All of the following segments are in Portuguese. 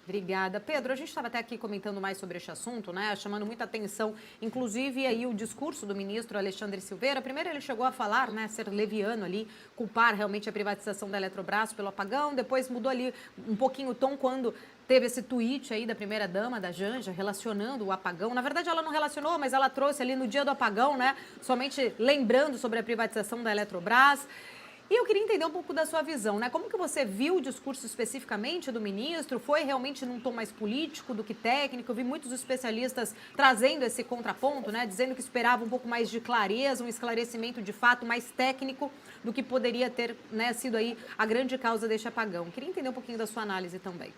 Obrigada. Pedro, a gente estava até aqui comentando mais sobre este assunto, né? Chamando muita atenção, inclusive aí o discurso do ministro Alexandre Silveira. Primeiro ele chegou a falar, né, ser leviano ali, culpar realmente a privatização da Eletrobras pelo apagão. Depois mudou ali um pouquinho o tom quando teve esse tweet aí da primeira-dama, da Janja, relacionando o apagão. Na verdade, ela não relacionou, mas ela trouxe ali no dia do apagão, né? Somente lembrando sobre a privatização da Eletrobras. E eu queria entender um pouco da sua visão, né? Como que você viu o discurso especificamente do ministro? Foi realmente num tom mais político do que técnico? Eu vi muitos especialistas trazendo esse contraponto, né? Dizendo que esperava um pouco mais de clareza, um esclarecimento de fato mais técnico do que poderia ter, né, sido aí a grande causa deste apagão. Queria entender um pouquinho da sua análise também.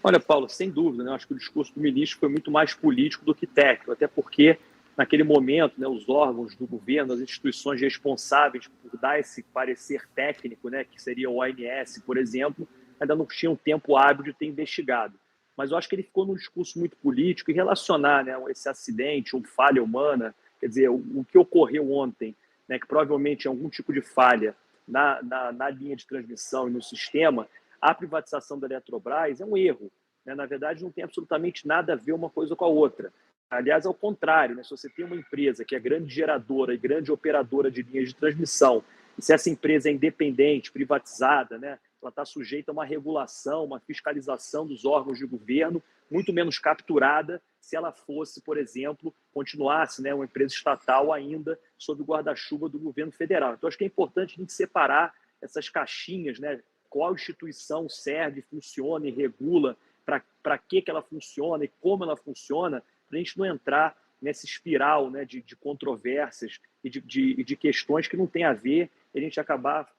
Olha, Paulo, sem dúvida, né? Eu acho que o discurso do ministro foi muito mais político do que técnico, até porque, naquele momento, né, os órgãos do governo, as instituições responsáveis por dar esse parecer técnico, né, que seria o ONS, por exemplo, ainda não tinham tempo hábil de ter investigado. Mas eu acho que ele ficou num discurso muito político e relacionar, né, esse acidente ou falha humana, quer dizer, o que ocorreu ontem, né, que provavelmente é algum tipo de falha na linha de transmissão e no sistema, a privatização da Eletrobras é um erro, né? Na verdade, não tem absolutamente nada a ver uma coisa com a outra. Aliás, ao contrário, né? Se você tem uma empresa que é grande geradora e grande operadora de linhas de transmissão, e se essa empresa é independente, privatizada, né? Ela está sujeita a uma regulação, uma fiscalização dos órgãos de governo, muito menos capturada se ela fosse, por exemplo, continuasse, né, uma empresa estatal ainda sob o guarda-chuva do governo federal. Então, acho que é importante a gente separar essas caixinhas, né? Qual instituição serve, funciona e regula, para que ela funciona e como ela funciona, para a gente não entrar nessa espiral, né, de controvérsias e de questões que não tem a ver, e a gente acabar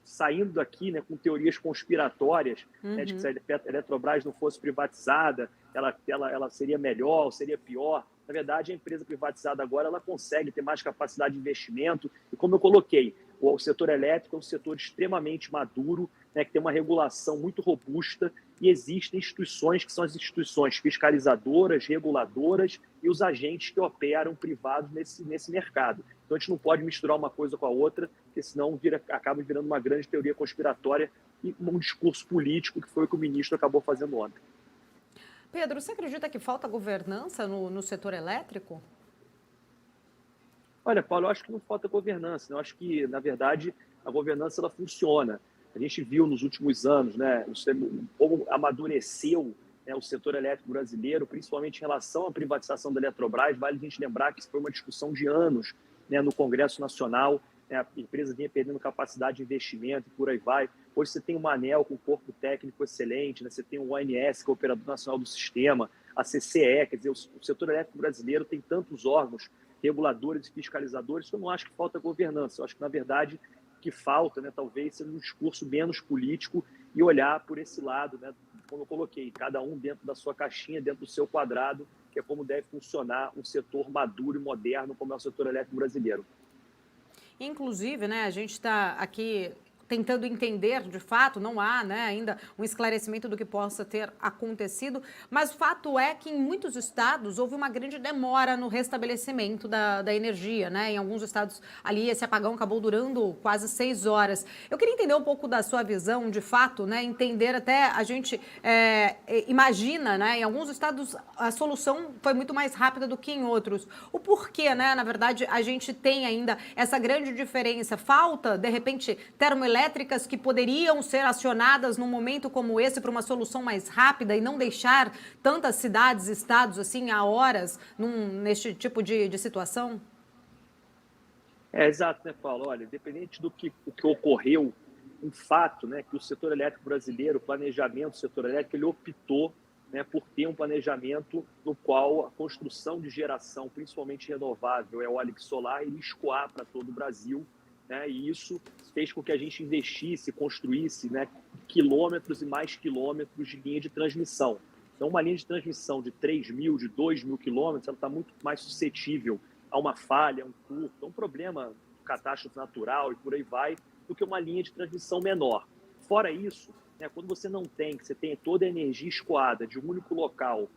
saindo daqui, né, com teorias conspiratórias, né, de que se a Eletrobras não fosse privatizada, ela seria melhor ou seria pior. Na verdade, a empresa privatizada agora ela consegue ter mais capacidade de investimento e, como eu coloquei, o setor elétrico é um setor extremamente maduro, né, que tem uma regulação muito robusta e existem instituições que são as instituições fiscalizadoras, reguladoras e os agentes que operam privados nesse mercado. Então, a gente não pode misturar uma coisa com a outra, porque senão acaba virando uma grande teoria conspiratória e um discurso político, que foi o que o ministro acabou fazendo ontem. Pedro, você acredita que falta governança no setor elétrico? Olha, Paulo, eu acho que não falta governança, né? Eu acho que, na verdade, a governança ela funciona. A gente viu nos últimos anos, né, como amadureceu, né, o setor elétrico brasileiro, principalmente em relação à privatização da Eletrobras. Vale a gente lembrar que isso foi uma discussão de anos, né, no Congresso Nacional, né, a empresa vinha perdendo capacidade de investimento e por aí vai. Hoje você tem uma ANEEL com um corpo técnico excelente, né, você tem o ONS, que é o Operador Nacional do Sistema, a CCE, quer dizer, o setor elétrico brasileiro tem tantos órgãos reguladores e fiscalizadores, eu não acho que falta governança. Eu acho que, na verdade, o que falta, né, talvez, seja um discurso menos político e olhar por esse lado, né, como eu coloquei, cada um dentro da sua caixinha, dentro do seu quadrado, que é como deve funcionar um setor maduro e moderno como é o setor elétrico brasileiro. Inclusive, né, a gente está aqui tentando entender, de fato, não há, né, ainda um esclarecimento do que possa ter acontecido, mas o fato é que em muitos estados houve uma grande demora no restabelecimento da energia, né, em alguns estados ali esse apagão acabou durando quase 6 horas. Eu queria entender um pouco da sua visão, de fato, né, entender até a gente imagina, né, em alguns estados a solução foi muito mais rápida do que em outros. O porquê, né, na verdade, a gente tem ainda essa grande diferença, falta, de repente, termoelétricas que poderiam ser acionadas num momento como esse para uma solução mais rápida e não deixar tantas cidades, estados assim a horas neste tipo de situação? Exato, né, Paulo? Olha, independente o que ocorreu, um fato, né, que o setor elétrico brasileiro, o planejamento do setor elétrico, ele optou, né, por ter um planejamento no qual a construção de geração, principalmente renovável, eólica e solar, iria escoar para todo o Brasil, né, e isso fez com que a gente investisse, construísse, né, quilômetros e mais quilômetros de linha de transmissão. Então, uma linha de transmissão de 3.000, de 2.000 quilômetros, ela está muito mais suscetível a uma falha, a um curto, a um problema, catástrofe natural e por aí vai, do que uma linha de transmissão menor. Fora isso, né, quando você não tem, que você tem toda a energia escoada de um único local,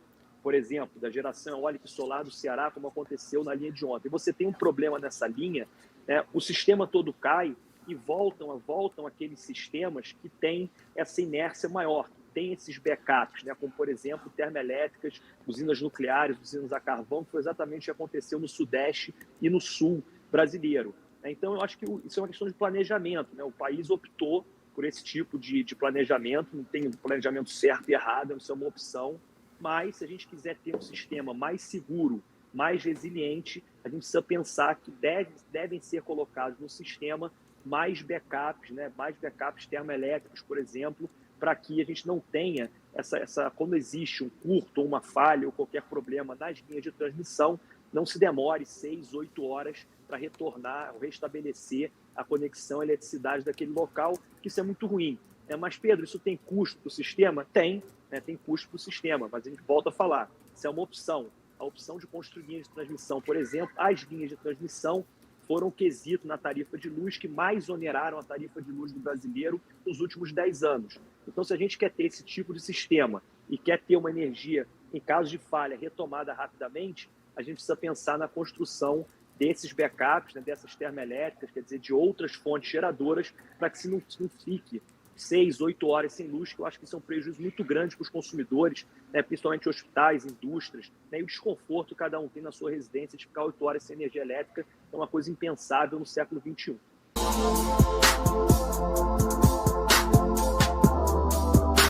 por exemplo, da geração eólica e solar do Ceará, como aconteceu na linha de ontem, você tem um problema nessa linha, né, o sistema todo cai e voltam aqueles sistemas que têm essa inércia maior, que têm esses backups, né? Como, por exemplo, termoelétricas, usinas nucleares, usinas a carvão, que foi exatamente o que aconteceu no Sudeste e no Sul brasileiro. Então, eu acho que isso é uma questão de planejamento, né? O país optou por esse tipo de planejamento, não tem um planejamento certo e errado, isso é uma opção, mas se a gente quiser ter um sistema mais seguro, mais resiliente, a gente precisa pensar que devem ser colocados no sistema mais backups, né? Mais backups termoelétricos, por exemplo, para que a gente não tenha quando existe um curto ou uma falha ou qualquer problema nas linhas de transmissão, não se demore 6, 8 horas para retornar ou restabelecer a conexão à eletricidade daquele local, que isso é muito ruim. Mas, Pedro, isso tem custo para o sistema? Tem, né? Tem custo para o sistema, mas a gente volta a falar, isso é uma opção. A opção de construir linhas de transmissão, por exemplo, as linhas de transmissão foram o quesito na tarifa de luz que mais oneraram a tarifa de luz do brasileiro nos últimos 10 anos. Então, se a gente quer ter esse tipo de sistema e quer ter uma energia, em caso de falha, retomada rapidamente, a gente precisa pensar na construção desses backups, né, dessas termoelétricas, quer dizer, de outras fontes geradoras, para que se não fique 6, 8 horas sem luz, que eu acho que isso é um prejuízo muito grande para os consumidores, né, principalmente hospitais, indústrias, né, e o desconforto que cada um tem na sua residência de ficar 8 horas sem energia elétrica é uma coisa impensável no século XXI.